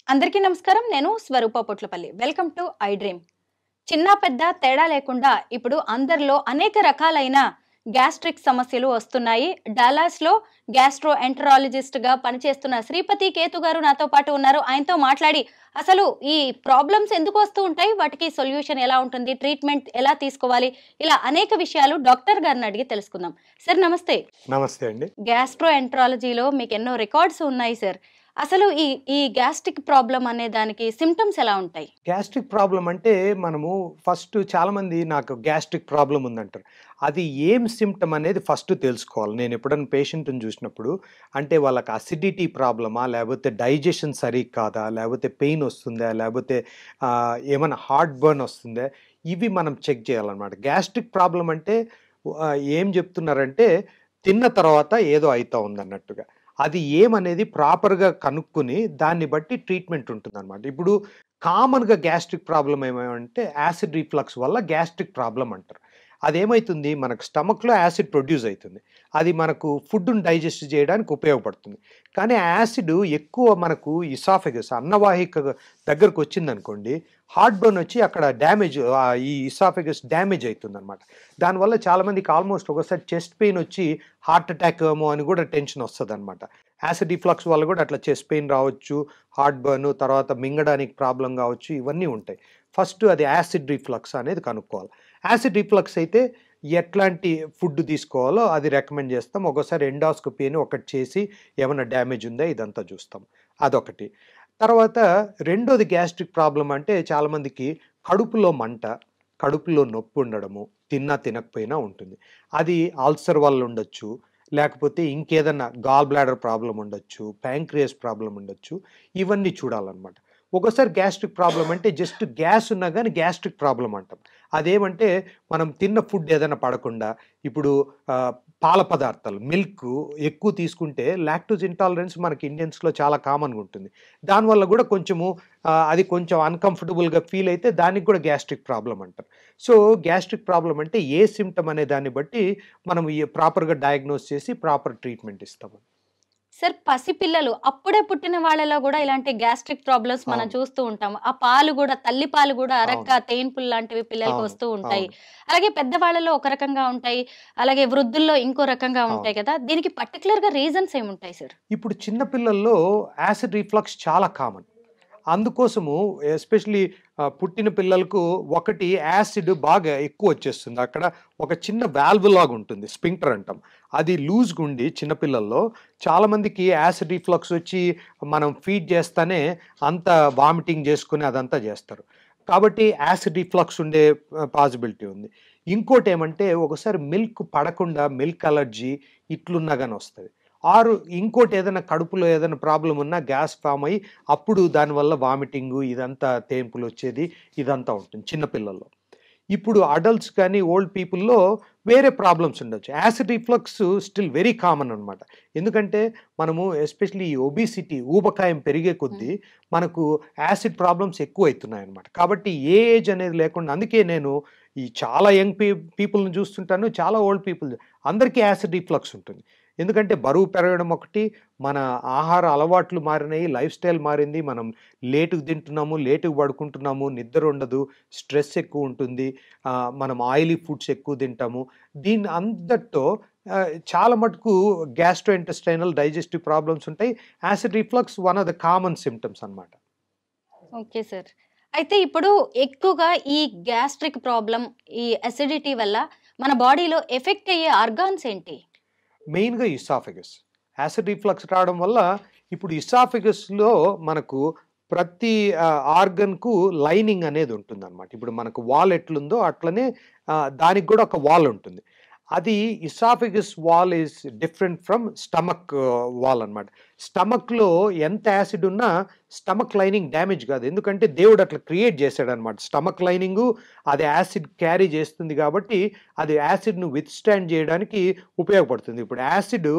అందరికీ నమస్కారం. నేను Swaroopa Potlapalli. Welcome to I dream. చిన్న పెద్ద తేడా లేకుండా ఇప్పుడు అందరిలో అనేక రకాలైన గ్యాస్ట్రిక్ సమస్యలు వస్తున్నాయి. డాలాస్‌లో గ్యాస్ట్రో ఎంటరాలజిస్ట్‌గా పనిచేస్తున్న శ్రీపతి కేతు గారు నాతో పాటు ఉన్నారు. ఆయనతో మాట్లాడి అసలు ఈ ప్రాబ్లమ్స్ ఎందుకు వస్తూ ఉంటాయి? వాటికి సొల్యూషన్ ఎలా ఉంటుంది? ట్రీట్మెంట్ ఎలా తీసుకోవాలి? ఇలా అనేక విషయాలు డాక్టర్ గారిని అడిగి తెలుసుకుందాం. సార్ నమస్తే. నమస్తే అండి. గ్యాస్ట్రో ఎంటరాలజీలో మీకు ఎన్నో రికార్డ్స్ ఉన్నాయి సార్. అసలు ఈ ఈ గ్యాస్ట్రిక్ ప్రాబ్లమ్ అనే దానికి సింప్టమ్స్ ఎలా ఉంటాయి? గ్యాస్ట్రిక్ ప్రాబ్లమ్ అంటే మనము ఫస్ట్ చాలామంది నాకు గ్యాస్ట్రిక్ ప్రాబ్లమ్ ఉందంటారు. అది ఏం సిమ్టమ్ అనేది ఫస్ట్ తెలుసుకోవాలి. నేను ఎప్పుడైనా పేషెంట్‌ని చూసినప్పుడు అంటే వాళ్ళకి అసిడిటీ ప్రాబ్లమా? లేకపోతే డైజెషన్ సరిగ్గా కాదా? లేకపోతే పెయిన్ వస్తుందా? లేకపోతే ఏమైనా హార్ట్ బర్న్ వస్తుందా? ఇవి మనం చెక్ చేయాలన్నమాట. గ్యాస్ట్రిక్ ప్రాబ్లమ్ అంటే ఏం చెప్తున్నారంటే తిన్న తర్వాత ఏదో అయితా ఉందన్నట్టుగా. అది ఏమనేది ప్రాపర్‌గా కనుక్కొని దాన్ని బట్టి ట్రీట్మెంట్ ఉంటుందన్నమాట. ఇప్పుడు కామన్‌గా గ్యాస్ట్రిక్ ప్రాబ్లమ్ ఏమంటే యాసిడ్ రిఫ్లక్స్ వల్ల గ్యాస్ట్రిక్ ప్రాబ్లమ్ అంటారు. అదేమైతుంది మనకు స్టమక్‌లో యాసిడ్ ప్రొడ్యూస్ అయితుంది. అది మనకు ఫుడ్‌ని డైజెస్ట్ చేయడానికి ఉపయోగపడుతుంది. కానీ ఆ యాసిడ్ ఎక్కువ మనకు ఇసాఫెగస్ అన్నవాహిక దగ్గరకు వచ్చిందనుకోండి, హార్ట్ బర్న్ వచ్చి అక్కడ డ్యామేజ్ ఈ ఇసాఫెగస్ డ్యామేజ్ అయితుందన్నమాట. దానివల్ల చాలామందికి ఆల్మోస్ట్ ఒకసారి చెస్ట్ పెయిన్ వచ్చి హార్ట్ అటాక్ ఏమో అని కూడా టెన్షన్ వస్తదన్నమాట. యాసిడ్ రిఫ్లక్స్ వల్ల కూడా అట్లా చెస్ట్ పెయిన్ రావచ్చు, హార్ట్ బర్న్, తర్వాత మింగడానికి ప్రాబ్లమ్ కావచ్చు, ఇవన్నీ ఉంటాయి. ఫస్ట్ అది యాసిడ్ రిఫ్లక్స్ అనేది కనుక్కోవాలి. యాసిడ్ రిఫ్లక్స్ అయితే ఎట్లాంటి ఫుడ్ తీసుకోవాలో అది రికమెండ్ చేస్తాం. ఒక్కోసారి ఎండాస్కోపీ అని ఒకటి చేసి ఏమైనా డ్యామేజ్ ఉందా ఇదంతా చూస్తాం. అదొకటి. తర్వాత రెండోది గ్యాస్ట్రిక్ ప్రాబ్లమ్ అంటే చాలామందికి కడుపులో మంట, కడుపులో నొప్పి ఉండడము, తిన్నా తినకపోయినా ఉంటుంది. అది అల్సర్ వల్ల ఉండొచ్చు, లేకపోతే ఇంకేదన్నా గాల్ బ్లాడర్ ప్రాబ్లమ్ ఉండొచ్చు, ప్యాంక్రియాస్ ప్రాబ్లమ్ ఉండొచ్చు. ఇవన్నీ చూడాలన్నమాట. ఒక్కోసారి గ్యాస్ట్రిక్ ప్రాబ్లమ్ అంటే జస్ట్ గ్యాస్ ఉన్నా కానీ గ్యాస్ట్రిక్ ప్రాబ్లమ్ అంటాం. అదేమంటే మనం తిన్న ఫుడ్ ఏదైనా పడకుండా ఇప్పుడు పాల పదార్థాలు మిల్క్ ఎక్కువ తీసుకుంటే లాక్టోజ్ ఇంటాలరెన్స్ మనకి ఇండియన్స్‌లో చాలా కామన్‌గా ఉంటుంది. దానివల్ల కూడా కొంచెము అది కొంచెం అన్‌కంఫర్టబుల్‌గా ఫీల్ అయితే దానికి కూడా గ్యాస్ట్రిక్ ప్రాబ్లమ్ అంటారు. సో, గ్యాస్ట్రిక్ ప్రాబ్లమ్ అంటే ఏ సిమ్టమ్ అనే దాన్ని బట్టి మనం ప్రాపర్‌గా డయాగ్నోస్ చేసి ప్రాపర్ ట్రీట్మెంట్ ఇస్తాము. సార్ పసిపిల్లలు అప్పుడే పుట్టిన వాళ్ళలో గూడా ఇలాంటి గ్యాస్ట్రిక్ ప్రాబ్లమ్స్ మనం అవును. చూస్తూ ఉంటాం. ఆ పాలు గూడా తల్లి పాలు గూడా అవును. అరక్క, తేన్పులు లాంటివి పిల్లలకి అవును. వస్తూ ఉంటాయి. అవును. అలాగే పెద్దవాళ్ళలో ఒక రకంగా ఉంటాయి. అలాగే వృద్ధుల్లో ఇంకో రకంగా అవును. ఉంటాయి కదా! దీనికి పర్టిక్యులర్‌గా రీజన్స్ ఏముంటాయి సార్? ఇప్పుడు చిన్న పిల్లల్లో యాసిడ్ రిఫ్లక్స్ చాలా కామన్. అందుకోసము ఎస్పెషల్లీ పుట్టిన పిల్లలకు ఒకటి యాసిడ్ బాగా ఎక్కువొచ్చేస్తుంది. అక్కడ ఒక చిన్న వాల్వ్ లాగుంటుంది. స్ఫింక్టర్ అంటాం. అది లూజ్‌గుండి చిన్న పిల్లల్లో చాలామందికి యాసిడ్ రిఫ్లక్స్ వచ్చి మనం ఫీడ్ చేస్తానే అంత వామిటింగ్ చేసుకొని అదంతా చేస్తారు. కాబట్టి యాసిడ్ రిఫ్లక్స్ ఉండే పాసిబిలిటీ ఉంది. ఇంకోటేమంటే ఒకసారి మిల్క్ పడకుండా మిల్క్ అలర్జీ ఇట్లున్నా గాని వస్తది. ఆరు ఇంకోటి ఏదైనా కడుపులో ఏదైనా ప్రాబ్లమ్ ఉన్నా గ్యాస్ ఫార్మ్ అయ్యి అప్పుడు దానివల్ల వామిటింగు ఇదంతా తేన్పులొచ్చేది ఇదంతా ఉంటుంది చిన్న పిల్లల్లో. ఇప్పుడు అడల్ట్స్ కానీ ఓల్డ్ పీపుల్‌లో వేరే ప్రాబ్లమ్స్ ఉండొచ్చు. Acid reflux still very common అనమాట. ఎందుకంటే మనము ఎస్పెషల్లీ ఈ ఒబెసిటీ ఊబకాయం పెరిగే హ్మ్. కొద్దీ మనకు యాసిడ్ ప్రాబ్లమ్స్ ఎక్కువైతున్నాయన్నమాట. కాబట్టి ఏ ఏజ్ అనేది లేకుండా అందుకే నేను ఈ చాలా యంగ్ పీపుల్‌ని చూస్తుంటాను. చాలా ఓల్డ్ పీపుల్ అందరికీ యాసిడ్ రిఫ్లక్స్ ఉంటుంది. ఎందుకంటే బరువు పెరగడం ఒకటి, మన ఆహార అలవాట్లు మారినాయి, లైఫ్ స్టైల్ మారింది. మనం లేట్‌గా తింటున్నాము, లేట్‌గా పడుకుంటున్నాము, నిద్ర ఉండదు, స్ట్రెస్ ఎక్కువ ఉంటుంది. మనం ఆయిలీ ఫుడ్స్ ఎక్కువ తింటాము. దీన్ని అంతటితో చాలా మటుకు గ్యాస్ట్రోఇంటెస్టైనల్ డైజెస్టివ్ ప్రాబ్లమ్స్ ఉంటాయి. Acid reflux one of the common symptoms అన్నమాట. Okay sir. అయితే ఇప్పుడు ఎక్కువగా ఈ గ్యాస్ట్రిక్ ప్రాబ్లమ్, ఈ అసిడిటీ వల్ల మన బాడీలో ఎఫెక్ట్ అయ్యే ఆర్గాన్స్ ఏంటి? మెయిన్‌గా ఇసాఫెగస్. యాసిడ్ రిఫ్లక్స్ రావడం వల్ల ఇప్పుడు ఇసాఫెగస్‌లో మనకు ప్రతి ఆర్గన్‌కు లైనింగ్ అనేది ఉంటుందన్నమాట. ఇప్పుడు మనకు వాల్ ఎట్లుందో అట్లనే దానికి గూడా ఒక వాల్ ఉంటుంది. అది oesophagus wall is different from stomach wall అన్నమాట. స్టమక్‌లో ఎంత యాసిడ్ ఉన్నా స్టమక్ లైనింగ్ డ్యామేజ్ కాదు. ఎందుకంటే దేవుడు అట్లా క్రియేట్ చేసాడన్నమాట. స్టమక్ లైనింగు అది యాసిడ్ క్యారీ చేస్తుంది కాబట్టి అది యాసిడ్‌ను విత్‌స్టాండ్ చేయడానికి ఉపయోగపడుతుంది. ఇప్పుడు యాసిడ్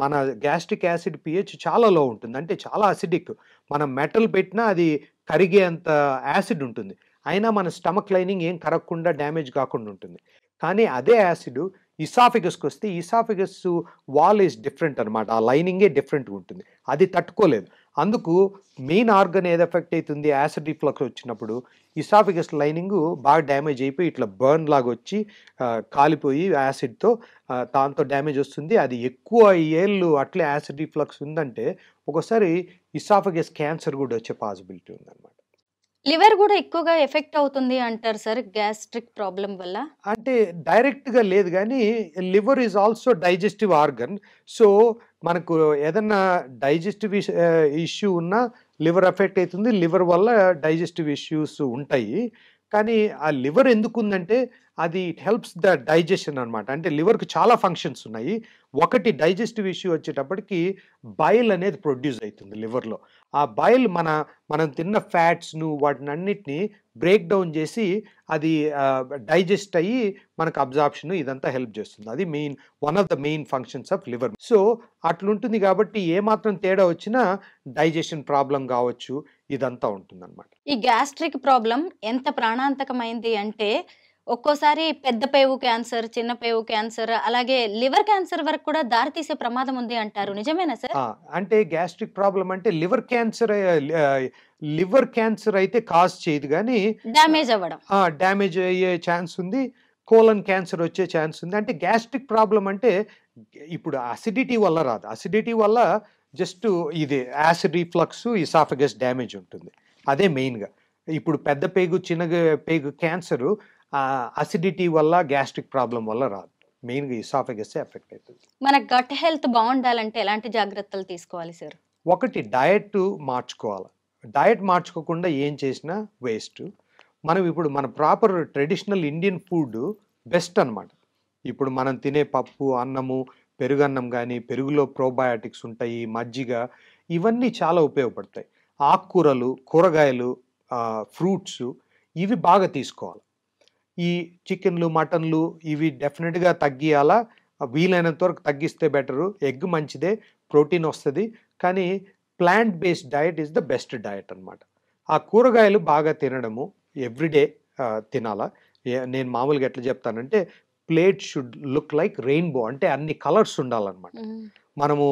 మన గ్యాస్ట్రిక్ యాసిడ్ పీహెచ్ చాలా లో ఉంటుంది. అంటే చాలా అసిడిక్. మనం మెటల్ పెట్టినా అది కరిగేంత యాసిడ్ ఉంటుంది. అయినా మన స్టమక్ లైనింగ్ ఏం కరగకుండా డ్యామేజ్ కాకుండా ఉంటుంది. కానీ అదే యాసిడ్ ఇసాఫెగస్‌కొస్తే ఇసాఫెగస్ వాల్ ఈస్ డిఫరెంట్ అనమాట. ఆ లైనింగే డిఫరెంట్‌గా ఉంటుంది. అది తట్టుకోలేదు. అందుకు మెయిన్ ఆర్గన్ ఏది ఎఫెక్ట్ అవుతుంది, యాసిడ్ రిఫ్లక్స్ వచ్చినప్పుడు ఇసాఫిగస్ లైనింగ్ బాగా డ్యామేజ్ అయిపోయి ఇట్లా బర్న్ లాగా వచ్చి కాలిపోయి యాసిడ్తో దాంతో డ్యామేజ్ వస్తుంది. అది ఎక్కువ ఏళ్ళు అట్లే యాసిడ్ రిఫ్లక్స్ ఉందంటే ఒక్కోసారి ఇసాఫిగస్ క్యాన్సర్ కూడా వచ్చే పాసిబిలిటీ ఉందన్నమాట. లివర్ కూడా ఎక్కువగా ఎఫెక్ట్ అవుతుంది అంటారు సార్ గ్యాస్ట్రిక్ ప్రాబ్లం వల్ల? అంటే డైరెక్ట్‌గా లేదు గానీ, liver is also digestive organ. So, మనకు ఏదన్నా డైజెస్టివ్ ఇష్యూ ఉన్నా లివర్ ఎఫెక్ట్ అయితుంది. లివర్ వల్ల డైజెస్టివ్ ఇష్యూస్ ఉంటాయి. కానీ ఆ లివర్ ఎందుకుందంటే అది ఇట్ హెల్ప్స్ ద డైజెషన్ అనమాట. అంటే లివర్‌కి చాలా ఫంక్షన్స్ ఉన్నాయి. ఒకటి డైజెస్టివ్ ఇష్యూ వచ్చేటప్పటికి బైల్ అనేది ప్రొడ్యూస్ అయితుంది లివర్‌లో. ఆ బైల్ మనం తిన్న ఫ్యాట్స్‌ను వాటినన్నిటిని బ్రేక్ డౌన్ చేసి అది డైజెస్ట్ అయ్యి మనకు అబ్జార్ప్షన్ ఇదంతా హెల్ప్ చేస్తుంది. అది one of the main functions of liver. So, అట్లుంటుంది కాబట్టి ఏమాత్రం తేడా వచ్చినా డైజెషన్ ప్రాబ్లమ్ కావచ్చు, ఇదంతా ఉంటుందన్నమాట. ఈ గ్యాస్ట్రిక్ ప్రాబ్లం ఎంత ప్రాణాంతకమైంది అంటే ఒక్కోసారి పెద్ద పేగు క్యాన్సర్, చిన్న పేగు క్యాన్సర్, అలాగే లివర్ క్యాన్సర్ వరకు కూడా దారితీసే ప్రమాదం ఉంది అంటారు. నిజమేనా సార్? అంటే గ్యాస్ట్రిక్ ప్రాబ్లం అంటే లివర్ క్యాన్సర్ అయితే కాజ్ చేయదు కానీ డ్యామేజ్ అవ్వడం. డ్యామేజ్ అయ్యే ఛాన్స్ ఉంది. కోలన్ క్యాన్సర్ వచ్చే ఛాన్స్ ఉంది. అంటే గ్యాస్ట్రిక్ ప్రాబ్లం అంటే ఇప్పుడు అసిడిటీ వల్ల రాదు. అసిడిటీ వల్ల జస్ట్ ఇది యాసిడ్ రిఫ్లక్స్, ఇసాఫగస్ డ్యామేజ్ ఉంటుంది. అదే మెయిన్‌గా. ఇప్పుడు పెద్ద పేగు, చిన్న పేగు క్యాన్సరు అసిడిటీ వల్ల, గ్యాస్ట్రిక్ ప్రాబ్లం వల్ల రాదు. మెయిన్‌గా ఇసాఫగసే ఎఫెక్ట్ అవుతుంది. మన గట్ హెల్త్ బాగుండాలంటే ఎలాంటి జాగ్రత్తలు తీసుకోవాలి సార్? ఒకటి డయట్ మార్చుకోవాలి. డయట్ మార్చుకోకుండా ఏం చేసినా వేస్ట్. ఇప్పుడు మన proper traditional Indian food best అనమాట. ఇప్పుడు మనం తినే పప్పు, అన్నము, పెరుగన్నం కానీ, పెరుగులో ప్రోబయాటిక్స్ ఉంటాయి, మజ్జిగ, ఇవన్నీ చాలా ఉపయోగపడతాయి. ఆకుకూరలు, కూరగాయలు, ఫ్రూట్స్ ఇవి బాగా తీసుకోవాలి. ఈ చికెన్లు, మటన్లు ఇవి డెఫినెట్‌గా తగ్గియాలా. వీలైనంత వరకు తగ్గిస్తే బెటరు. ఎగ్ మంచిదే, ప్రోటీన్ వస్తది. కానీ plant based diet is the best diet అనమాట. ఆ కూరగాయలు బాగా తినడము ఎవ్రీడే తినాలా. నేను మామూలుగా ఎట్లా చెప్తానంటే plate should look like rainbow. అంటే అన్ని కలర్స్ ఉండాలన్నమాట. మనము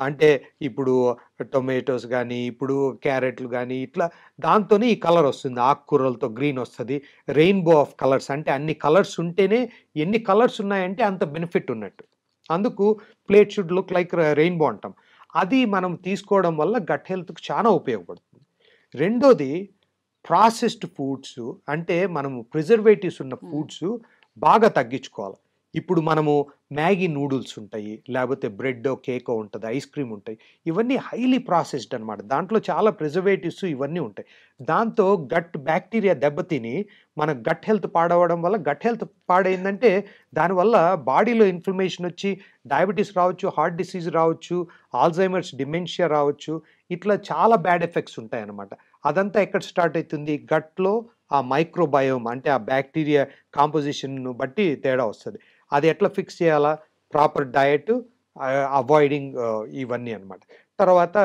అంటే ఇప్పుడు టొమాటోస్ కానీ, ఇప్పుడు క్యారెట్లు కానీ ఇట్లా దాంతోనే ఈ కలర్ వస్తుంది. ఆకుకూరలతో గ్రీన్ వస్తుంది. రెయిన్బో ఆఫ్ కలర్స్ అంటే అన్ని కలర్స్ ఉంటేనే, ఎన్ని కలర్స్ ఉన్నాయంటే అంత బెనిఫిట్ ఉన్నట్టు. అందుకు plate should look like rainbow అంటాం. అది మనం తీసుకోవడం వల్ల గట్ హెల్త్‌కి చాలా ఉపయోగపడుతుంది. రెండోది ప్రాసెస్డ్ ఫుడ్స్ అంటే మనము ప్రిజర్వేటివ్స్ ఉన్న ఫుడ్స్ బాగా తగ్గించుకోవాలి. ఇప్పుడు మనము మ్యాగీ నూడిల్స్ ఉంటాయి, లేకపోతే బ్రెడ్డో, కేకో ఉంటుంది, ఐస్ క్రీమ్ ఉంటాయి. ఇవన్నీ హైలీ ప్రాసెస్డ్ అనమాట. దాంట్లో చాలా ప్రిజర్వేటివ్స్ ఇవన్నీ ఉంటాయి. దాంతో గట్ బ్యాక్టీరియా దెబ్బతిని మన గట్ హెల్త్ పాడవడం వల్ల, గట్ హెల్త్ పాడైందంటే దానివల్ల బాడీలో ఇన్ఫ్లమేషన్ వచ్చి డయాబెటీస్ రావచ్చు, హార్ట్ డిసీజ్ రావచ్చు, ఆల్జైమర్స్, డిమెన్షియా రావచ్చు. ఇట్లా చాలా బ్యాడ్ ఎఫెక్ట్స్ ఉంటాయన్నమాట. అదంతా ఎక్కడ స్టార్ట్ అవుతుంది? గట్లో ఆ మైక్రోబయోమ్ అంటే ఆ బ్యాక్టీరియా కాంపోజిషన్ను బట్టి తేడా వస్తుంది. అది ఎట్లా ఫిక్స్ చేయాలా? ప్రాపర్ డయట్, అవాయిడింగ్ ఇవన్నీ అనమాట. తర్వాత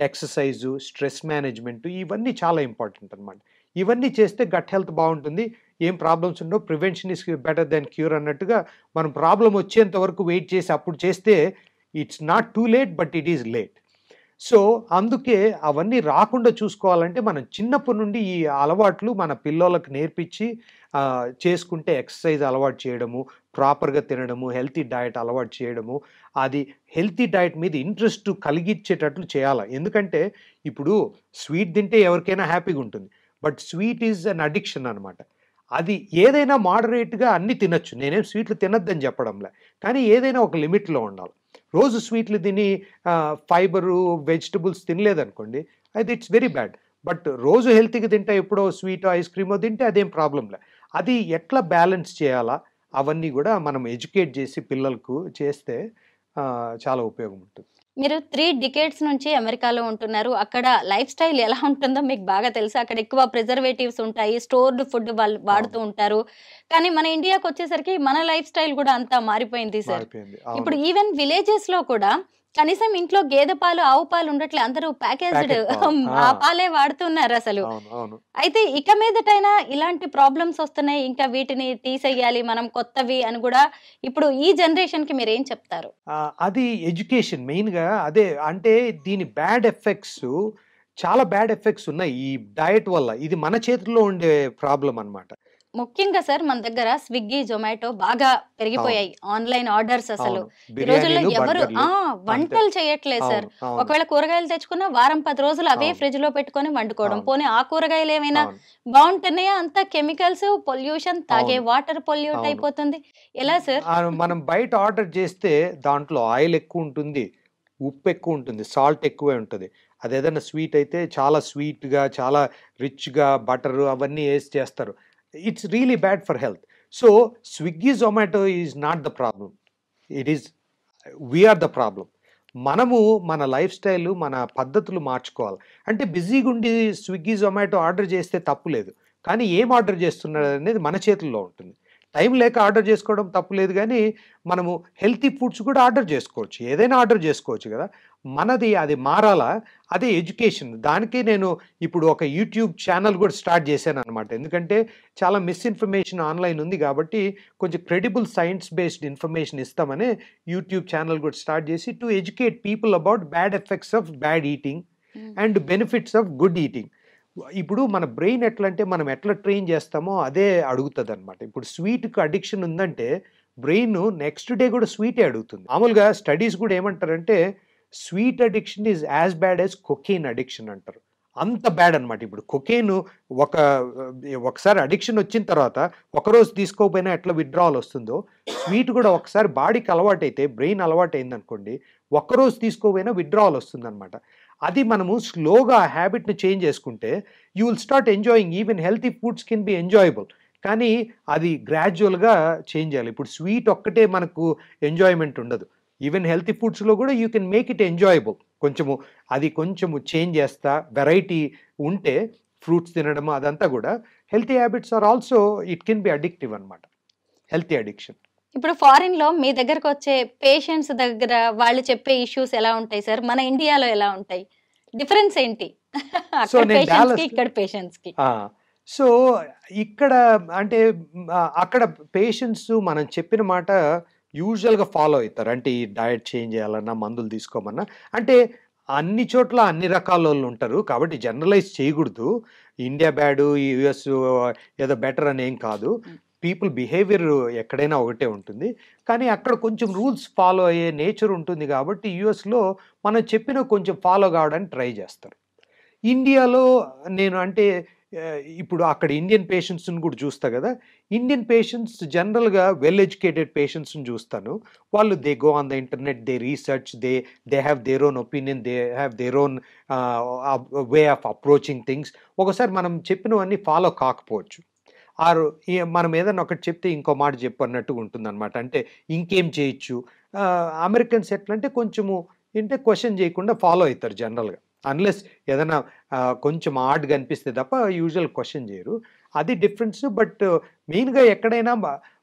ఎక్సర్సైజు, స్ట్రెస్ మేనేజ్మెంట్ ఇవన్నీ చాలా ఇంపార్టెంట్ అనమాట. ఇవన్నీ చేస్తే గట్ హెల్త్ బాగుంటుంది. ఏం ప్రాబ్లమ్స్ ఉండవు. Prevention is better than cure అన్నట్టుగా మనం ప్రాబ్లం వచ్చేంత వరకు వెయిట్ చేసి అప్పుడు చేస్తే it's not too late but it is late. So, అందుకే అవన్నీ రాకుండా చూసుకోవాలంటే మనం చిన్నప్పటి నుండి ఈ అలవాట్లు మన పిల్లోళ్ళకి నేర్పించి చేసుకుంటే ఎక్సర్సైజ్ అలవాటు చేయడము, ప్రాపర్‌గా తినడము, హెల్తీ డయట్ అలవాటు చేయడము, అది హెల్తీ డయట్ మీద ఇంట్రెస్ట్ కలిగించేటట్లు చేయాలి. ఎందుకంటే ఇప్పుడు స్వీట్ తింటే ఎవరికైనా హ్యాపీగా ఉంటుంది. But sweet is an addiction అనమాట. అది ఏదైనా మోడరేట్‌గా అన్నీ తినొచ్చు. నేనేం స్వీట్లు తినొద్దని చెప్పడంలే. కానీ ఏదైనా ఒక లిమిట్‌లో ఉండాలి. రోజు స్వీట్లు తిని ఫైబరు, వెజిటబుల్స్ తినలేదనుకోండి, అయితే ఇట్స్ వెరీ బ్యాడ్. బట్ రోజు హెల్తీగా తింటే ఎప్పుడో స్వీటో, ఐస్ క్రీమో తింటే అదేం ప్రాబ్లంలే. అది ఎట్లా బ్యాలెన్స్ చేయాలా అవన్నీ కూడా మనం ఎడ్యుకేట్ చేసి పిల్లలకు చేస్తే చాలా ఉపయోగం ఉంటుంది. మీరు 3 డికేడ్స్ నుంచి అమెరికాలో ఉంటున్నారు. అక్కడ లైఫ్ స్టైల్ ఎలా ఉంటుందో మీకు బాగా తెలుసు. అక్కడ ఎక్కువ ప్రిజర్వేటివ్స్ ఉంటాయి. స్టోర్డ్ ఫుడ్ వాళ్ళు వాడుతూ ఉంటారు. కానీ మన ఇండియాకి వచ్చేసరికి మన లైఫ్ స్టైల్ కూడా అంతా మారిపోయింది సార్. ఇప్పుడు ఈవెన్ విలేజెస్ లో కూడా కనీసం ఇంట్లో గేదె పాలు, ఆవు పాలు ఉండట్లే. అందరూ ప్యాకేజ్డ్ ఆ పాలే వాడుతున్నారు అసలు. అయితే ఇక మీదటైనా ఇలాంటి ప్రాబ్లమ్స్ వస్తున్నాయి. ఇంకా వీటిని తీసేయాలి మనం కొత్తవి అని కూడా ఇప్పుడు ఈ జనరేషన్ కి మీరు ఏం చెప్తారు? అది ఎడ్యుకేషన్ మెయిన్‌గా అదే. అంటే దీని బ్యాడ్ ఎఫెక్ట్స్ చాలా బ్యాడ్ ఎఫెక్ట్స్ ఉన్నాయి ఈ డయట్ వల్ల. ఇది మన చేతుల్లో ఉండే ప్రాబ్లమ్ అన్నమాట. ముఖ్యంగా సార్ మన దగ్గర స్విగ్గీ, జొమాటో బాగా అవును. పెరిగిపోయాయి. ఆన్‌లైన్ ఆర్డర్స్ అసలు. అవును. ఈ రోజుల్లో బిర్యానీలు, ఎవరు బర్గర్‌లు అంతే. వంటలు చేయట్లేదు సార్. అవును. అవును. ఒకవేళ కూరగాయలు తెచ్చుకున్నా వారం 10 రోజులు అవే అవును. ఫ్రిడ్జ్‌లో పెట్టుకొని వండుకోవడం. అవును. పోనీ ఆ కూరగాయలు ఏమైనా అవును. బావుంటున్నాయా? అంతా కెమికల్స్, పొల్యూషన్, తాగే అవును. వాటర్ పొల్యూట్ అవును. అయిపోతుంది. ఎలా సార్? మనం బయట ఆర్డర్ చేస్తే దాంట్లో ఆయిల్ ఎక్కువుంటుంది, ఉప్పు ఎక్కువుంటుంది, సాల్ట్ ఎక్కువే ఉంటది. అదేదైనా స్వీట్ అయితే చాలా స్వీట్‌గా, చాలా రిచ్‌గా బటరు అవన్నీ ఏసి చేస్తారు. It's really bad for health. So, Swiggy, Zomato is not the problem. It is we are the problem. మనము మన లైఫ్ స్టైల్, మన పద్ధతులు మార్చుకోవాలి. అంటే బిజీగుండి స్విగ్గీ, జొమాటో ఆర్డర్ చేస్తే తప్పు లేదు. కానీ ఏం ఆర్డర్ చేస్తున్నాడనేది మన చేతుల్లో ఉంటుంది. టైం లేక ఆర్డర్ చేసుకోవడం తప్పు లేదు గానీ, మనము హెల్తీ ఫుడ్స్ కూడా ఆర్డర్ చేసుకోవచ్చు. ఏదైనా ఆర్డర్ చేసుకోవచ్చు గదా! మనది అది మారాలా? అదే ఎడ్యుకేషన్. దానికే నేను ఇప్పుడు ఒక యూట్యూబ్ ఛానెల్ గూడా స్టార్ట్ చేశాననమాట. ఎందుకంటే చాలా మిస్‌ఇన్ఫర్మేషన్ ఆన్‌లైన్ ఉంది గాబట్టి, కొంచెం క్రెడిబుల్ సైన్స్ బేస్డ్ ఇన్ఫర్మేషన్ ఇస్తామని యూట్యూబ్ ఛానెల్ గూడా స్టార్ట్ చేసి to educate people about bad effects of bad eating hmm. And benefits of good eating. ఇప్పుడు మన బ్రెయిన్ ఎట్లంటే మనం ఎట్లా ట్రైన్ చేస్తామో అదే అడుగుతదనమాట. ఇప్పుడు స్వీట్‌కి అడిక్షన్ ఉందంటే బ్రెయిన్ నెక్స్ట్ డే గూడా స్వీటే అడుగుతుంది. మామూలుగా స్టడీస్ గూడా ఏమంటారంటే sweet addiction is as bad as cocaine addiction అంటారు. అంత బ్యాడ్ అనమాట. ఇప్పుడు కొకైన్ ఒక ఒకసారి అడిక్షన్ వచ్చిన తర్వాత ఒకరోజు తీసుకోకపోయినా ఎట్లా విత్‌డ్రావల్ వస్తుందో, స్వీట్ గూడా ఒకసారి బాడీకి అలవాటైతే బ్రెయిన్ అలవాటయిందనుకోండి, ఒక్కరోజు తీసుకోకపోయినా విత్‌డ్రావల్ వస్తుందనమాట. అది మనము స్లోగా ఆ హ్యాబిట్‌ని చేంజ్ చేసుకుంటే you will start enjoying even healthy foods can be enjoyable. కానీ అది గ్రాడ్యుయల్‌గా చేంజ్ చేయాలి. ఇప్పుడు స్వీట్ ఒక్కటే మనకు ఎంజాయ్‌మెంట్ ఉండదు. ఈవెన్ హెల్తీ ఫుడ్స్‌లో కూడా you can make it enjoyable. కొంచెము చేంజ్ చేస్తా వెరైటీ ఉంటే ఫ్రూట్స్ తినడము అదంతా కూడా healthy habits are also it can be addictive అన్నమాట. Healthy addiction. ఇప్పుడు ఫారిన్‌లో మీ దగ్గరకొచ్చే పేషెంట్స్ దగ్గర వాళ్ళు చెప్పే ఇష్యూస్ ఎలా ఉంటాయి సార్? మన ఇండియాలో ఎలా ఉంటాయి? డిఫరెన్స్ ఏంటి? సో అక్కడ నేను పేషెంట్స్‌కి, డాలస్ ఇక్కడ పేషెంట్స్‌కి. ఆ! సో, ఇక్కడ అంటే అక్కడ పేషెంట్స్ మనం చెప్పిన మాట యూజువల్‌గా ఫాలో అయితారు. అంటే ఈ డయట్ చేంజ్ చేయాలన్నా, మందులు తీసుకోమన్నా. అంటే అన్ని చోట్ల అన్ని రకాలోళ్ళుంటారు. కాబట్టి జనరలైజ్ చేయకూడదు. ఇండియా బ్యాడు, యూఎస్ ఏదో బెటర్ అని ఏం కాదు. హ్మ్. పీపుల్ బిహేవియర్ ఎక్కడైనా ఒకటే ఉంటుంది. కానీ అక్కడ కొంచెం రూల్స్ ఫాలో అయ్యే నేచర్ ఉంటుంది కాబట్టి యూఎస్‌లో మనం చెప్పినవి కొంచెం ఫాలో కావడానికి ట్రై చేస్తారు. ఇండియాలో నేను అంటే ఇప్పుడు అక్కడ ఇండియన్ పేషెంట్స్‌ని కూడా చూస్తా గదా! ఇండియన్ పేషెంట్స్ జనరల్‌గా వెల్ ఎడ్యుకేటెడ్ పేషెంట్స్‌ని చూస్తాను. వాళ్ళు they go on the internet, they research, they have their own opinion, they have their own way of approaching things. ఒకసారి మనం చెప్పినవన్నీ ఫాలో కాకపోవచ్చు. ఆరు మనం ఏదన్నా ఒకటి చెప్తే ఇంకో మాట చెప్పు అన్నట్టుగా ఉంటుందన్నమాట. అంటే ఇంకేం చేయొచ్చు? అమెరికన్స్ ఎట్లంటే కొంచెము క్వెషన్ చేయకుండా ఫాలో అయితారు జనరల్‌గా. అన్‌లెస్ ఏదన్నా కొంచెం ఆడ్‌గా అనిపిస్తే తప్ప యూజువల్ క్వెషన్ చేయరు. అది డిఫరెన్స్. బట్ మెయిన్‌గా ఎక్కడైనా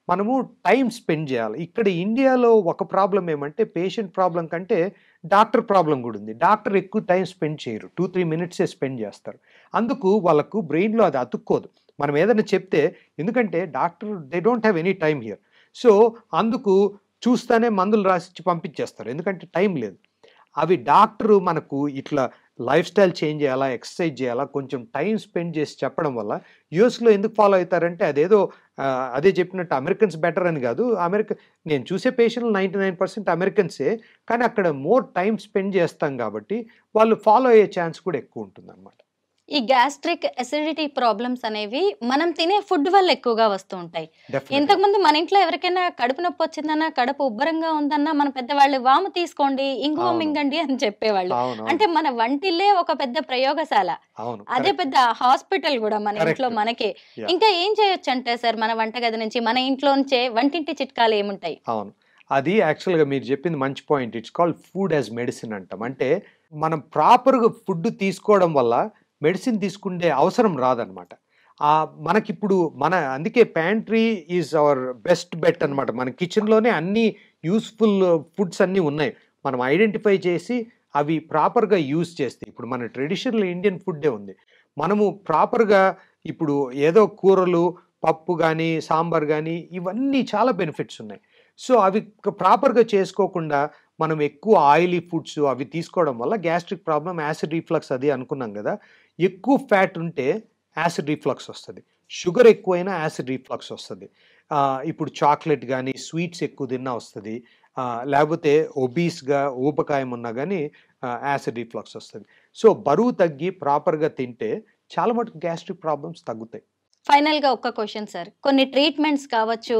మనము టైమ్ స్పెండ్ చేయాలి. ఇక్కడ ఇండియాలో ఒక ప్రాబ్లమ్ ఏమంటే పేషెంట్ ప్రాబ్లమ్ కంటే డాక్టర్ ప్రాబ్లమ్ కూడా ఉంది. డాక్టర్ ఎక్కువ టైమ్ స్పెండ్ చేయరు. 2, 3 మినిట్సే స్పెండ్ చేస్తారు. అందుకు వాళ్ళకు బ్రెయిన్‌లో అది అతుక్కోదు. మనం ఏదైనా చెప్తే ఎందుకంటే doctor they don't have any time here. So, అందుకు చూస్తానే మందులు రాసిచ్చి పంపించేస్తారు. ఎందుకంటే టైం లేదు. అవి డాక్టరు మనకు ఇట్లా లైఫ్ స్టైల్ చేంజ్ చేయాలా, ఎక్సర్సైజ్ చేయాలా, కొంచెం టైమ్ స్పెండ్ చేసి చెప్పడం వల్ల యూఎస్‌లో ఎందుకు ఫాలో అయితారంటే అదేదో అదే చెప్పినట్టు అమెరికన్స్ బెటర్ అని కాదు. నేను చూసే పేషెంట్లు 99% అమెరికన్సే. కానీ అక్కడ మోర్ టైమ్ స్పెండ్ చేస్తాం కాబట్టి వాళ్ళు ఫాలో అయ్యే ఛాన్స్ కూడా ఎక్కువ ఉంటుందన్నమాట. ఈ గ్యాస్ట్రిక్, అసిడిటీ ప్రాబ్లమ్స్ అనేవి మనం తినే ఫుడ్ వల్ల ఎక్కువగా వస్తూ ఉంటాయి. డెఫినెట్‌గా. ఇంతకుముందు మన ఇంట్లో ఎవరికైనా కడుపు నొప్పి వచ్చిందన్నా, కడుపు ఉబ్బరంగా ఉందన్నా మన పెద్దవాళ్ళు వాము తీసుకోండి, ఇంగువ అవును. మింగండి అని చెప్పేవాళ్ళు. అవునవును. అంటే మన వంటిల్లే ఒక పెద్ద ప్రయోగశాల. అవును. అదే కరెక్ట్. పెద్ద హాస్పిటల్ గూడా మన ఇంట్లో కరెక్ట్. మనకే. యాహ్! ఇంకా ఏం చేయొచ్చంటే సార్ మన వంటగది నుంచి, మన ఇంట్లోంచే వంటింటి చిట్కాలు ఏముంటాయి? అవును. అది యాక్చువల్‌గా మీరు చెప్పింది మంచి point. It's called food as medicine అంటాం. అంటే మనం ప్రాపర్‌గా ఫుడ్ తీసుకోవడం వల్ల మెడిసిన్ తీసుకునే అవసరం రాదనమాట. మనకిప్పుడు అందుకే pantry is our best bet అనమాట. మన కిచెన్‌లోనే అన్ని యూజ్‌ఫుల్ ఫుడ్స్ అన్నీ ఉన్నాయి. మనం ఐడెంటిఫై చేసి అవి ప్రాపర్‌గా యూజ్ చేస్తే ఇప్పుడు మన ట్రెడిషనల్ ఇండియన్ ఫుడ్డే ఉంది. మనము ప్రాపర్‌గా ఇప్పుడు ఏదో కూరలు, పప్పు గాని, సాంబార్ గాని ఇవన్నీ చాలా బెనిఫిట్స్ ఉన్నాయి. సో, అవి ప్రాపర్‌గా చేసుకోకుండా మనం ఎక్కువ ఆయిలీ ఫుడ్స్ అవి తీసుకోవడం వల్ల గ్యాస్ట్రిక్ ప్రాబ్లం, యాసిడ్ రిఫ్లక్స్ అది అనుకున్నాం కదా. ఎక్కువ ఫ్యాట్ ఉంటే యాసిడ్ రిఫ్లక్స్ వస్తుంది, షుగర్ ఎక్కువైనా యాసిడ్ రిఫ్లక్స్ వస్తుంది. ఇప్పుడు చాక్లెట్ కానీ స్వీట్స్ ఎక్కువ తిన్నా వస్తుంది, లేకపోతే ఒబీస్గా ఊబకాయం ఉన్నా కానీ యాసిడ్ రిఫ్లక్స్ వస్తుంది. సో బరువు తగ్గి ప్రాపర్గా తింటే చాలా మటుకు గ్యాస్ట్రిక్ ప్రాబ్లమ్స్ తగ్గుతాయి. ఫైనల్గా ఒక్క క్వశ్చన్ సార్, కొన్ని ట్రీట్మెంట్స్ కావచ్చు,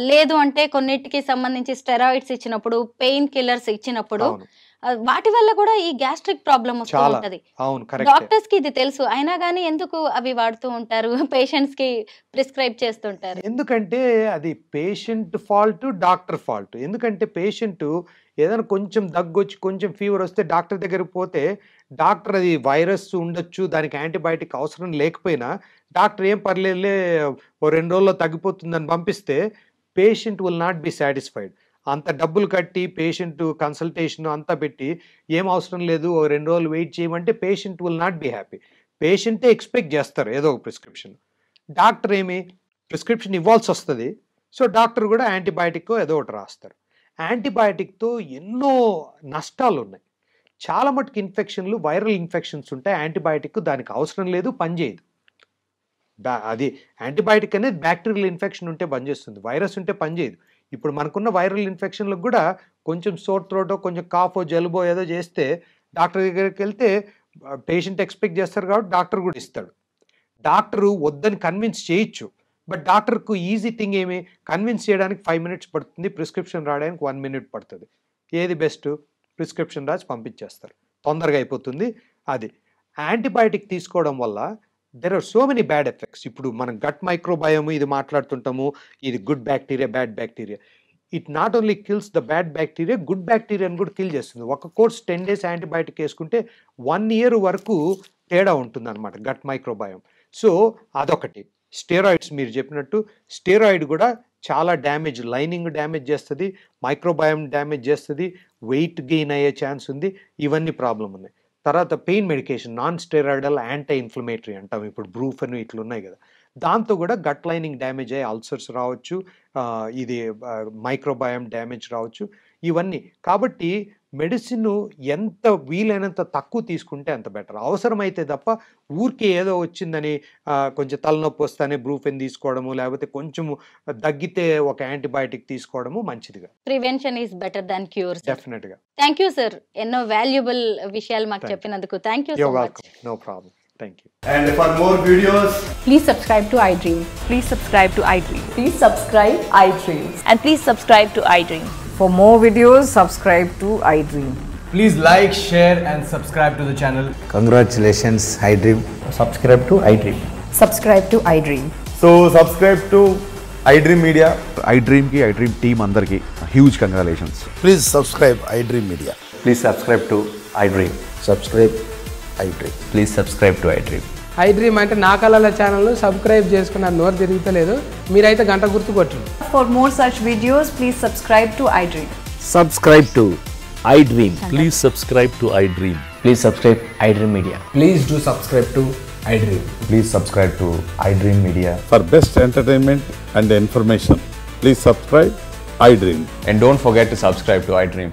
లేదు అంటే కొన్నిటికి సంబంధించి స్టెరాయిడ్స్ ఇచ్చినప్పుడు, పెయిన్ కిల్లర్స్ ఇచ్చినప్పుడు వాటి వల్ల కూడా ఈ గ్యాస్ట్రిక్ ప్రాబ్లం వస్తూ ఉంటది. డాక్టర్స్ కి ఇది తెలుసు, అయినా కానీ ఎందుకు అవి వాడుతూ ఉంటారు, పేషెంట్స్ కి ప్రిస్క్రైబ్ చేస్తుంటారు? ఎందుకంటే అది పేషెంట్ ఫాల్ట్, డాక్టర్ ఫాల్ట్. ఎందుకంటే పేషెంట్ ఏదైనా కొంచెం దగ్గొచ్చి కొంచెం ఫీవర్ వస్తే డాక్టర్ దగ్గరికి పోతే డాక్టర్ అది వైరస్ ఉండొచ్చు, దానికి యాంటీబయాటిక్ అవసరం లేకపోయినా డాక్టర్ ఏం పర్లేదులే ఓ 2 రోజుల్లో తగ్గిపోతుందని పంపిస్తే patient will not be satisfied. అంత డబ్బులు కట్టి పేషెంట్ కన్సల్టేషన్ అంతా పెట్టి ఏం అవసరం లేదు ఓ 2 రోజులు వెయిట్ చేయమంటే patient will not be happy. పేషెంటే ఎక్స్పెక్ట్ చేస్తారు ఏదో ఒక ప్రిస్క్రిప్షన్, డాక్టర్ ఏమి ప్రిస్క్రిప్షన్ ఇవ్వాల్సి వస్తుంది. సో డాక్టర్ కూడా యాంటీబయాటిక్ ఏదో ఒకటి రాస్తారు. యాంటీబయాటిక్తో ఎన్నో నష్టాలు ఉన్నాయి. చాలా మటుకు ఇన్ఫెక్షన్లు, వైరల్ ఇన్ఫెక్షన్స్ ఉంటాయి, యాంటీబయాటిక్ దానికి అవసరం లేదు, పనిచేయదు. అది యాంటీబయాటిక్ అనేది బ్యాక్టీరియల్ ఇన్ఫెక్షన్ ఉంటే పనిచేస్తుంది, వైరస్ ఉంటే పనిచేయదు. ఇప్పుడు మనకున్న వైరల్ ఇన్ఫెక్షన్లకు కూడా కొంచెం సోర్ త్రోటో, కొంచెం కాఫో, జలుబో ఏదో చేస్తే డాక్టర్ దగ్గరికి వెళ్తే పేషెంట్ ఎక్స్పెక్ట్ చేస్తారు కాబట్టి డాక్టర్ కూడా ఇస్తాడు. డాక్టరు వద్దని కన్విన్స్ చేయొచ్చు, బట్ డాక్టర్కు ఈజీ థింగ్ ఏమి, కన్విన్స్ చేయడానికి 5 minutes పడుతుంది, ప్రిస్క్రిప్షన్ రాయడానికి 1 minute పడుతుంది. ఏది బెస్ట్? ప్రిస్క్రిప్షన్ రాసి పంపించేస్తారు, తొందరగా అయిపోతుంది. అది యాంటీబయాటిక్ తీసుకోవడం వల్ల there are so many bad effects. ఇప్పుడు మనం గట్ మైక్రోబయోమ్ ఇది మాట్లాడుతుంటాము, ఇది good bacteria, bad bacteria. It not only kills the bad bacteria, good బ్యాక్టీరియాని కూడా కిల్ చేస్తుంది. ఒక కోర్స్ 10 days యాంటీబయాటిక్ వేసుకుంటే 1 year వరకు తేడా ఉంటుంది అనమాట గట్ మైక్రోబయోమ్. సో అదొకటి. స్టెరాయిడ్స్ మీరు చెప్పినట్టు స్టెరాయిడ్ కూడా చాలా డ్యామేజ్, లైనింగ్ డ్యామేజ్ చేస్తుంది, మైక్రోబయోమ్ డ్యామేజ్ చేస్తుంది, వెయిట్ గెయిన్ అయ్యే ఛాన్స్ ఉంది, ఇవన్నీ ప్రాబ్లం ఉన్నాయి. తర్వాత pain medication, non steroidal anti inflammatory అంటాం, ఇప్పుడు బ్రూఫెన్ ఇట్లా ఉన్నాయి కదా, దాంతో కూడా గట్ లైనింగ్ డ్యామేజ్ అయ్యి అల్సర్స్ రావచ్చు, ఇది మైక్రోబయోమ్ డ్యామేజ్ రావచ్చు, ఇవన్నీ. కాబట్టి మెడిసిన్ ఎంత వీలైనంత తక్కువ తీసుకుంటే అంత బెటర్. అవసరమైతే తప్ప ఊరికే ఏదో వచ్చిందని కొంచెం తలనొప్పి వస్తానే బ్రూఫెన్ తీసుకోవడము, లేకపోతే కొంచెం దగ్గితే ఒక యాంటీబయాటిక్ తీసుకోవడము మంచిదిగా. Prevention is better than cure. Definite గా. థ్యాంక్ యూ సార్, ఎన్నో వాల్యుబుల్ విషయాలు మాకు చెప్పినందుకు. Thank you so much. No problem. Thank you. And for more videos, please subscribe to iDream. Please subscribe to iDream. Please subscribe iDream. And please subscribe to iDream. For more videos, subscribe to iDream. please like, share and subscribe to the channel. Congratulations, iDream. Subscribe to iDream. Subscribe to iDream. So subscribe to iDream Media. iDream ki iDream team andarki huge congratulations. Please subscribe iDream Media. Please subscribe to iDream. Subscribe iDream. Please subscribe to iDream. iDream అంటే నా కళల channel subscribe చేసుకున్న నోరు తిరుగుతలేదు, మీరైతే గంట గుర్తు కొట్టండి. For more such videos, please subscribe to iDream. Subscribe to iDream. Please subscribe to iDream. Please subscribe iDream Media. Please do subscribe to iDream. Please subscribe to iDream Media. For best entertainment and information, please subscribe iDream. And don't forget to subscribe to iDream.